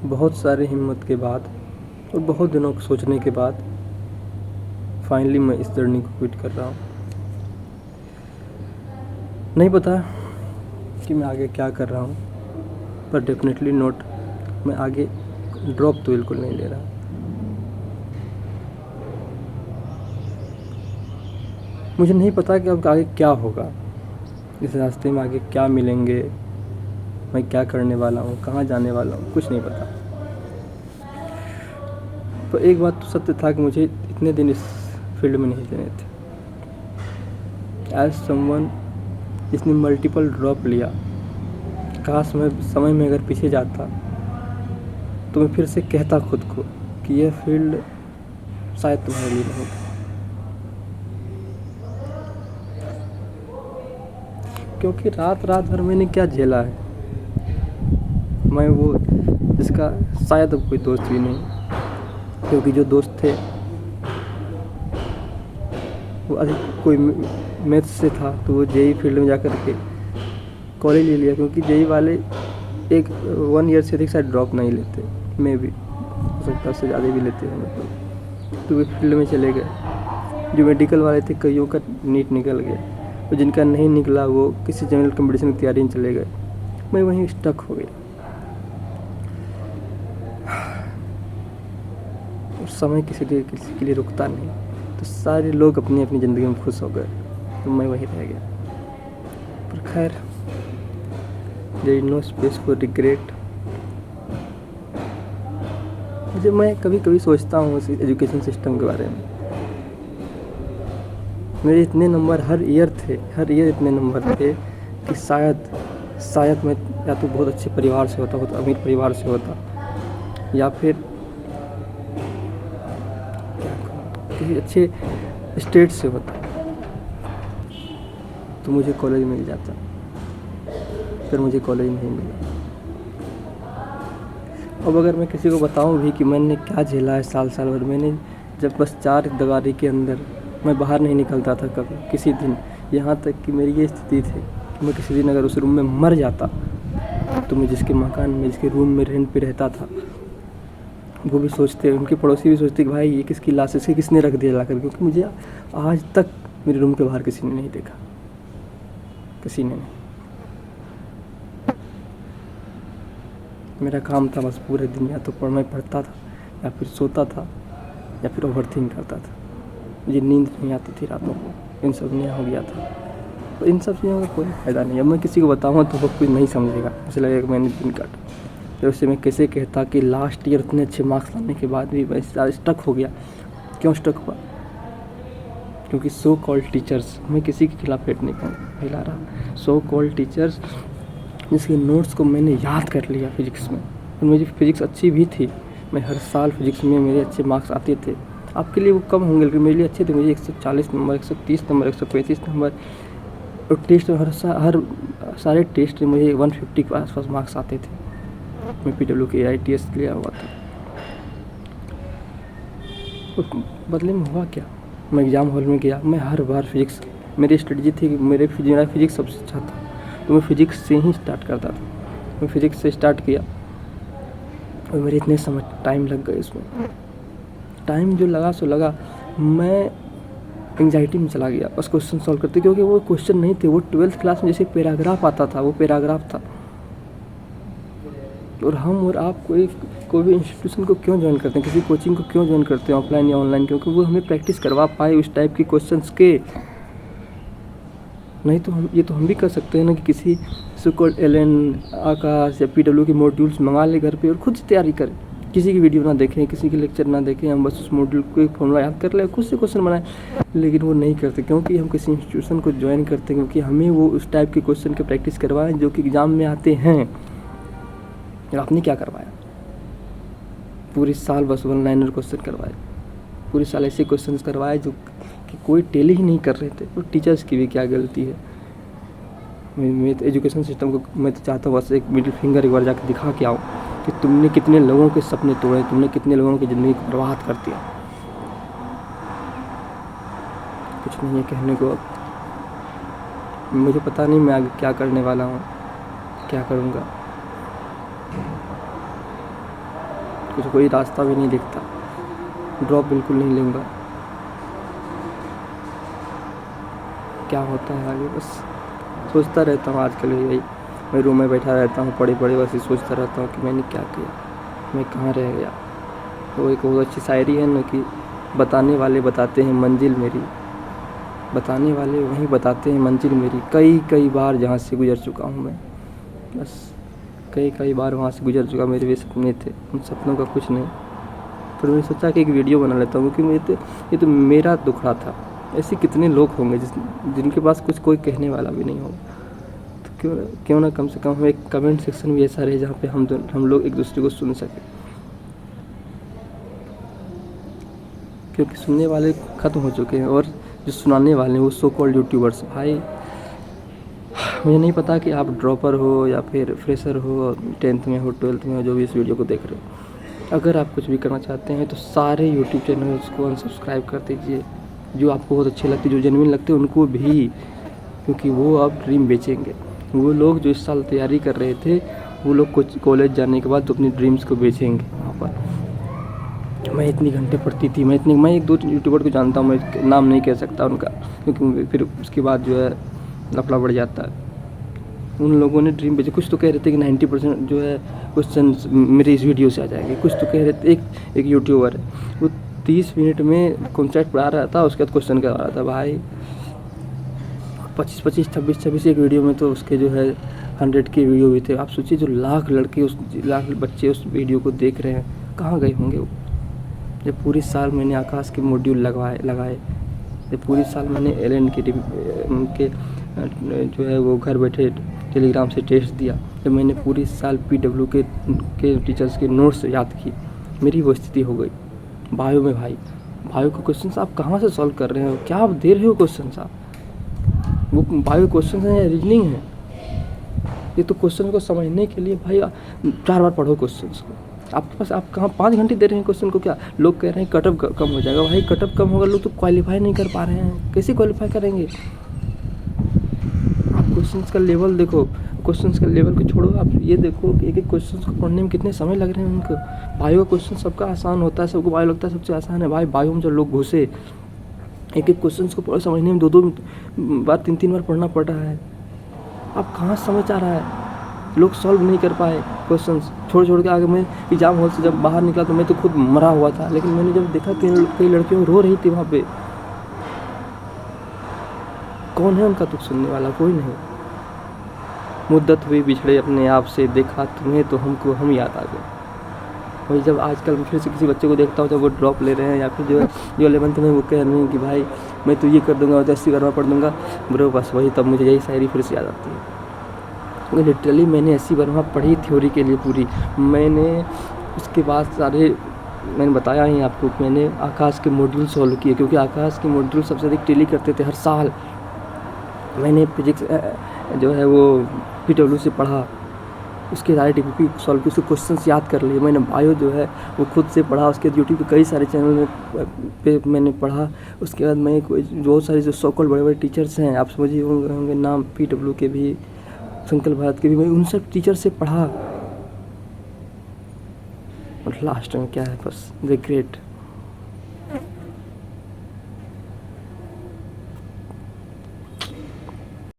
बहुत सारी हिम्मत के बाद और बहुत दिनों को सोचने के बाद फाइनली मैं इस जर्नी को क्विट कर रहा हूँ। नहीं पता कि मैं आगे क्या कर रहा हूँ, पर डेफिनेटली नोट मैं आगे ड्रॉप तो बिल्कुल नहीं ले रहा। मुझे नहीं पता कि अब आगे क्या होगा, इस रास्ते में आगे क्या मिलेंगे, मैं क्या करने वाला हूँ, कहाँ जाने वाला हूँ, कुछ नहीं पता। तो एक बात तो सत्य था कि मुझे इतने दिन इस फील्ड में नहीं देने थे। एज समवन जिसने मल्टीपल ड्रॉप लिया, काश मैं समय में अगर पीछे जाता तो मैं फिर से कहता खुद को कि यह फील्ड शायद तुम्हारे लिए नहीं था। क्योंकि रात रात भर मैंने क्या झेला है, मैं वो जिसका शायद अब कोई दोस्त भी नहीं, क्योंकि जो दोस्त थे वो अधिक कोई मैथ्स से था तो वो जेई फील्ड में जाकर के कॉलेज ले लिया, क्योंकि जेई वाले 1 ईयर से अधिक शायद ड्रॉप नहीं लेते, मैं भी हो सकता है उससे ज़्यादा भी लेते हैं मतलब। तो वे फील्ड में चले गए। जो मेडिकल वाले थे कईयों का नीट निकल गया, और जिनका नहीं निकला वो किसी जनरल कंपटीशन की तैयारी में चले गए। मैं वहीं स्टक हो गया। और समय किसी के लिए रुकता नहीं, तो सारे लोग अपनी अपनी ज़िंदगी में खुश हो गए, तो मैं वहीं रह गया। पर खैर, there is no space for regret. जब मैं कभी कभी सोचता हूँ उस एजुकेशन सिस्टम के बारे में, मेरे इतने नंबर हर ईयर इतने नंबर थे कि शायद मैं या तो बहुत अच्छे परिवार से होता, बहुत अमीर परिवार से होता, या फिर किसी अच्छे स्टेट से होता, तो मुझे कॉलेज मिल जाता। फिर मुझे कॉलेज नहीं मिला। अब अगर मैं किसी को बताऊं भी कि मैंने क्या झेला है साल भर, मैंने जब बस 4 दीवारी के अंदर मैं बाहर नहीं निकलता था कभी किसी दिन, यहाँ तक कि मेरी ये स्थिति थी कि मैं किसी दिन अगर उस रूम में मर जाता तो मैं जिसके मकान में, जिसके रूम में रेंट पे रहता था, वो भी सोचते, उनके पड़ोसी भी सोचते कि भाई ये किसकी लाश, इसे किसने रख दिया लाकर, क्योंकि मुझे आज तक मेरे रूम के बाहर किसी ने नहीं देखा, किसी ने नहीं। मेरा काम था बस पूरे दिन या तो मैं पढ़ता था, या फिर सोता था, या फिर ओवरथिंक करता था। मुझे नींद नहीं आती थी रातों को, इन सब ने हो गया था। तो इन सब चीज़ों का कोई फ़ायदा नहीं। अब मैं किसी को बताऊँगा तो वो कोई नहीं समझेगा, मुझे लगेगा कि मैंने दिन काटा। फिर उससे मैं कैसे कहता कि लास्ट ईयर इतने अच्छे मार्क्स लाने के बाद भी मैं स्टक हो गया। क्यों स्टक हुआ? क्योंकि सो कॉल्ड टीचर्स, मैं किसी के खिलाफ पेट नहीं फैला रहा, सो कॉल्ड टीचर्स जिसके नोट्स को मैंने याद कर लिया फिजिक्स में, और मेरी फिजिक्स अच्छी भी थी, मैं हर साल फिजिक्स में मेरे अच्छे मार्क्स आते थे। आपके लिए वो कम होंगे लेकिन मेरे लिए अच्छे थे। मुझे 140 नंबर, 130 नंबर, 135 नंबर, और टेस्ट में हर सारे टेस्ट में मुझे 150 के आसपास मार्क्स आते थे। मैं PW के ITS लिया हुआ था। तो बदले में हुआ क्या? मैं एग्ज़ाम हॉल में गया, मैं हर बार फिजिक्स, मेरी स्ट्रेटजी थी कि मेरा फिजिक्स सबसे अच्छा था, तो मैं फिजिक्स से ही स्टार्ट करता था। मैं फिजिक्स से स्टार्ट किया और मेरे इतने समय टाइम लग गए इसमें। टाइम जो लगा सो लगा, मैं एंग्जाइटी में चला गया बस क्वेश्चन सॉल्व करते, क्योंकि वो क्वेश्चन नहीं थे, वो 12th क्लास में जैसे पैराग्राफ आता था, वो पैराग्राफ था। और हम और आप कोई भी इंस्टीट्यूशन को क्यों ज्वाइन करते हैं, किसी कोचिंग को क्यों ज्वाइन करते हैं, ऑफलाइन या ऑनलाइन? क्योंकि वो हमें प्रैक्टिस करवा पाए उस टाइप की क्वेश्चंस के। नहीं तो हम भी कर सकते हैं ना कि किसी सो-कॉल्ड एलन, आकाश या PW के मॉड्यूल्स मंगा ले घर पे और खुद से तैयारी करें, किसी की वीडियो ना देखें, किसी की लेक्चर ना देखें, हम बस उस मॉड्यूल को एक फॉर्मूला याद कर लें, खुद से क्वेश्चन बनाएं। लेकिन वो नहीं करते, क्योंकि हम किसी इंस्टीट्यूशन को ज्वाइन करते हैं क्योंकि हमें वो उस टाइप के क्वेश्चन की प्रैक्टिस करवाएं जो कि एग्ज़ाम में आते हैं। आपने क्या करवाया? पूरी साल बस 1 लाइनर क्वेश्चन करवाए, पूरी साल ऐसे क्वेश्चन करवाए जो कि कोई टेली ही नहीं कर रहे थे। और टीचर्स की भी क्या गलती है? मैं तो एजुकेशन सिस्टम को मैं तो चाहता हूँ बस एक मिडिल फिंगर एक बार जाकर दिखा के आओ कि तुमने कितने लोगों के सपने तोड़े, तुमने कितने लोगों की ज़िंदगी को बर्बाद कर दिया। कुछ नहीं है कहने को। अब मुझे पता नहीं मैं आगे क्या करने वाला हूँ, क्या करूँगा। कुछ कोई रास्ता भी नहीं दिखता, ड्रॉप बिल्कुल नहीं लूँगा। क्या होता है आगे बस सोचता रहता हूँ। आजकल यही मैं रूम में बैठा रहता हूँ, पड़े पड़े बस सोचता रहता हूँ कि मैंने क्या किया, मैं कहाँ रह गया। तो एक बहुत अच्छी शायरी है ना कि बताने वाले बताते हैं मंजिल मेरी, बताने वाले वहीं बताते हैं मंजिल मेरी, कई कई बार जहाँ से गुजर चुका हूँ मैं। बस कई कई बार वहाँ से गुजर चुका। मेरे वे सपने थे, उन सपनों का कुछ नहीं। फिर मैंने सोचा कि एक वीडियो बना लेता हूँ, क्योंकि ये तो मेरा दुखड़ा था। ऐसे कितने लोग होंगे जिनके पास कुछ कोई कहने वाला भी नहीं होगा। तो क्यों ना कम से कम हम एक कमेंट सेक्शन भी ऐसा रहे जहाँ पे हम लोग एक दूसरे को सुन सकें, क्योंकि सुनने वाले ख़त्म हो चुके हैं और जो सुनाने वाले हैं वो सो कॉल्ड यूट्यूबर्स। भाई मुझे नहीं पता कि आप ड्रॉपर हो या फिर फ्रेशर हो, 10th में हो, 12th में हो, जो भी इस वीडियो को देख रहे हो, अगर आप कुछ भी करना चाहते हैं तो सारे यूट्यूब चैनल्स को अनसब्सक्राइब कर दीजिए। जो आपको बहुत अच्छे लगते, जो जेन्युइन लगते हैं उनको भी, क्योंकि वो अब ड्रीम बेचेंगे। वो लोग जो इस साल तैयारी कर रहे थे, वो लोग कुछ कॉलेज जाने के बाद तो अपनी ड्रीम्स को बेचेंगे वहाँ पर। मैं इतनी घंटे पढ़ती थी, मैं एक दो यूट्यूबर को जानता हूँ, मैं नाम नहीं कह सकता उनका, क्योंकि फिर उसके बाद जो है लफड़ा बढ़ जाता है। उन लोगों ने ड्रीम बेचे। कुछ तो कह रहे थे कि 90% जो है क्वेश्चन मेरे इस वीडियो से आ जाएंगे। कुछ तो कह रहे थे, एक यूट्यूबर है वो 30 मिनट में कॉन्सेप्ट पढ़ा रहा था, उसके बाद क्वेश्चन करवा रहा था। भाई 25 26 एक वीडियो में तो उसके जो है 100 के वीडियो भी थे। आप सोचिए जो लाख बच्चे उस वीडियो को देख रहे हैं, कहाँ गए होंगे वो। जब पूरे साल मैंने आकाश के मॉड्यूल लगाए, जब पूरे साल मैंने LN के जो है वो घर बैठे टेलीग्राम से टेस्ट दिया, जब मैंने पूरी साल PW के टीचर्स के नोट्स याद की, मेरी वो स्थिति हो गई। बायो में भाई, बायो के क्वेश्चंस आप कहाँ से सॉल्व कर रहे हो, क्या आप दे रहे हो क्वेश्चंस आप? वो बायो क्वेश्चंस हैं या रीजनिंग है? ये तो क्वेश्चन को समझने के लिए भाई 4 बार पढ़ो क्वेश्चंस को। आपके पास आप कहाँ 5 घंटे दे रहे हैं क्वेश्चन को? क्या लोग कह रहे हैं कटअप कम हो जाएगा। भाई कटअप कम होगा, लोग तो क्वालिफाई नहीं कर पा रहे हैं, कैसे क्वालिफाई करेंगे? आप क्वेश्चंस का लेवल देखो, क्वेश्चंस का लेवल को छोड़ो, आप ये देखो कि एक एक क्वेश्चंस को पढ़ने में कितने समय लग रहे हैं उनको। बायो का क्वेश्चन सबका आसान होता है, सबको बायो लगता है सबसे आसान है। भाई बायो में जब लोग घुसे, एक एक क्वेश्चंस को समझने में 2 बार 3 बार पढ़ना पड़ रहा है। आप कहाँ समझ आ रहा है? लोग सॉल्व नहीं कर पाए क्वेश्चंस, छोड़ के आगे। मैं एग्जाम हॉल से जब बाहर निकला तो मैं तो खुद मरा हुआ था, लेकिन मैंने जब देखा कई लड़कियाँ रो रही थी वहाँ पे, कौन है उनका दुख सुनने वाला? कोई नहीं। मुद्दत हुई बिछड़े अपने आप से, देखा तुम्हें तो हम याद आ गए। वही जब आजकल मैं फिर से किसी बच्चे को देखता हूँ जब वो ड्रॉप ले रहे हैं, या फिर जो 11th में वो कह रहे हैं कि भाई मैं तो ये कर दूंगा और 80 बार पढ़ दूंगा, ब्रो बस वही तब मुझे यही शायरी फिर से याद आती है। क्योंकि लिटरली मैंने 80 बार पढ़ी थ्योरी के लिए पूरी। मैंने उसके बाद मैंने बताया ही आपको, मैंने आकाश के मॉड्यूल सॉल्व किए, क्योंकि आकाश के मॉड्यूल सबसे अधिक टेली करते थे हर साल। मैंने फिजिक्स जो है वो PW से पढ़ा, उसके सारे TPP सॉल्व किए, उसके क्वेश्चंस याद कर लिए। मैंने बायो जो है वो खुद से पढ़ा, उसके यूट्यूब पे कई सारे चैनल पे मैंने पढ़ा। उसके बाद मैं बहुत सारे जो सो कॉल्ड बड़े बड़े टीचर्स हैं, आप समझिए होंगे नाम, PW के भी, संकल्प भारत के भी, मैं उन सब टीचर से पढ़ा। और लास्ट में क्या है, बस रिग्रेट।